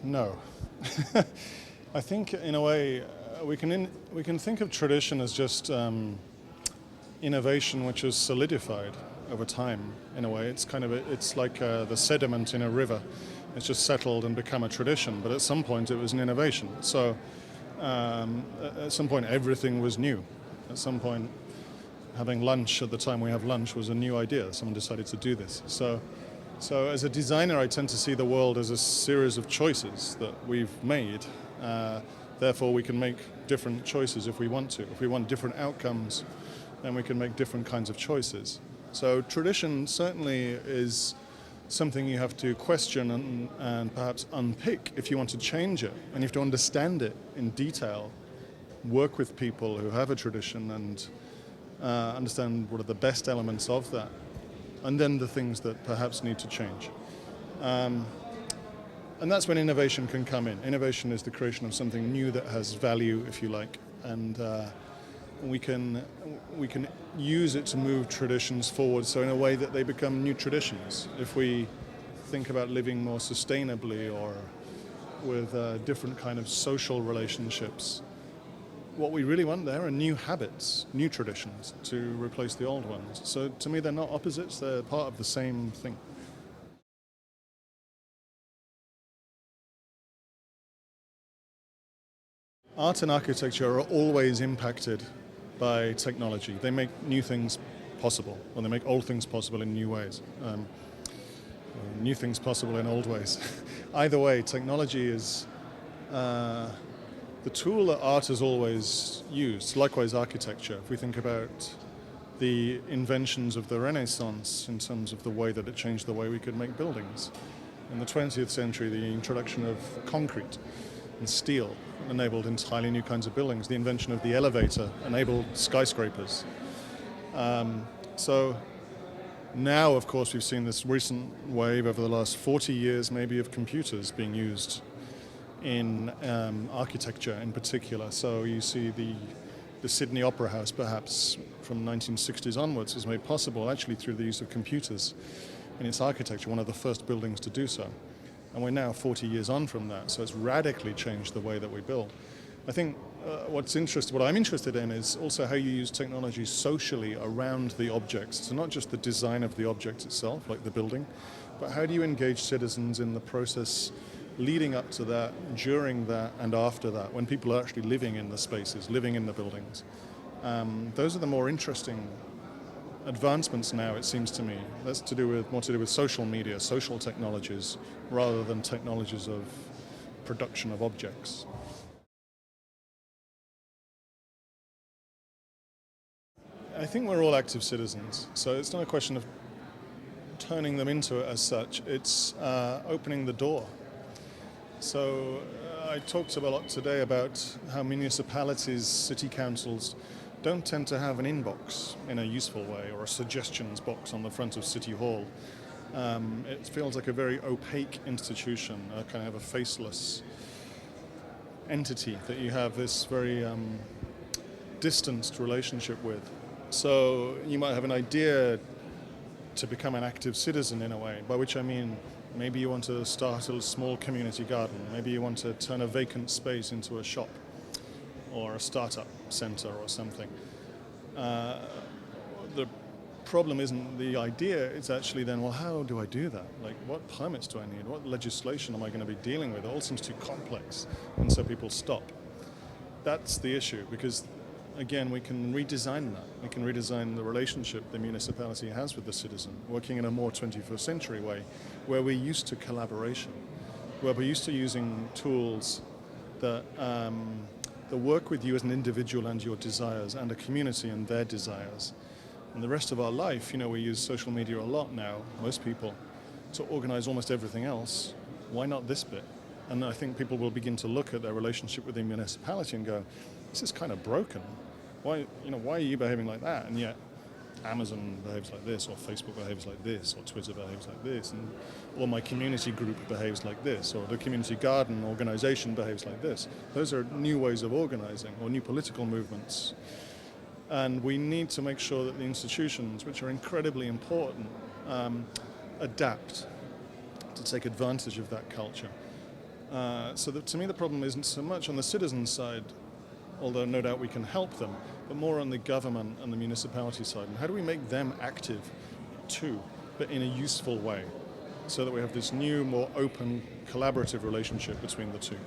No. I think in a way we can think of tradition as just innovation which is solidified over time. In a way, it's like the sediment in a river. It's just settled and become a tradition. But at some point, it was an innovation. So at some point, everything was new. At some point, having lunch at the time we have lunch was a new idea. Someone decided to do this. So as a designer, I tend to see the world as a series of choices that we've made. Therefore, we can make different choices if we want to. If we want different outcomes, then we can make different kinds of choices. So tradition certainly is something you have to question and perhaps unpick if you want to change it. And you have to understand it in detail, work with people who have a tradition and understand what are the best elements of that, and then the things that perhaps need to change. And that's when innovation can come in. Innovation is the creation of something new that has value, if you like, and we can use it to move traditions forward, so in a way that they become new traditions. If we think about living more sustainably or with different kind of social relationships, what we really want there are new habits, new traditions to replace the old ones. So to me, they're not opposites, they're part of the same thing. Art and architecture are always impacted by technology. They make new things possible, or they make old things possible in new ways. New things possible in old ways. Either way, technology is the tool that art has always used. Likewise, architecture. If we think about the inventions of the Renaissance in terms of the way that it changed the way we could make buildings. In the 20th century, the introduction of concrete and steel enabled entirely new kinds of buildings. The invention of the elevator enabled skyscrapers. So now, of course, we've seen this recent wave over the last 40 years maybe of computers being used in architecture in particular. So you see the Sydney Opera House, perhaps from the 1960s onwards, was made possible actually through the use of computers in its architecture, one of the first buildings to do so. And we're now 40 years on from that, so it's radically changed the way that we build. I think what I'm interested in is also how you use technology socially around the objects. So not just the design of the object itself, like the building, but how do you engage citizens in the process leading up to that, during that, and after that, when people are actually living in the spaces, living in the buildings. Those are the more interesting advancements now, it seems to me. That's more to do with social media, social technologies, rather than technologies of production of objects. I think we're all active citizens, so it's not a question of turning them into it as such, it's opening the door. So I talked a lot today about how municipalities, city councils, don't tend to have an inbox in a useful way or a suggestions box on the front of City Hall. It feels like a very opaque institution, a kind of a faceless entity that you have this very distanced relationship with. So you might have an idea to become an active citizen in a way, by which I mean maybe you want to start a small community garden, maybe you want to turn a vacant space into a shop or a startup center or something. The problem isn't the idea, it's actually then, well, how do I do that? Like, what permits do I need? What legislation am I going to be dealing with? It all seems too complex, and so people stop. That's the issue, because again, we can redesign that. We can redesign the relationship the municipality has with the citizen, working in a more 21st century way, where we're used to collaboration, where we're used to using tools that work with you as an individual and your desires, and a community and their desires. And the rest of our life, we use social media a lot now, most people, to organize almost everything else. Why not this bit? And I think people will begin to look at their relationship with the municipality and go, this is kind of broken. Why are you behaving like that? And yet Amazon behaves like this, or Facebook behaves like this, or Twitter behaves like this, or my community group behaves like this, or the community garden organization behaves like this. Those are new ways of organizing, or new political movements. And we need to make sure that the institutions, which are incredibly important, adapt to take advantage of that culture. So that, to me, the problem isn't so much on the citizen side, although no doubt we can help them, but more on the government and the municipality side. And how do we make them active too, but in a useful way, so that we have this new, more open, collaborative relationship between the two?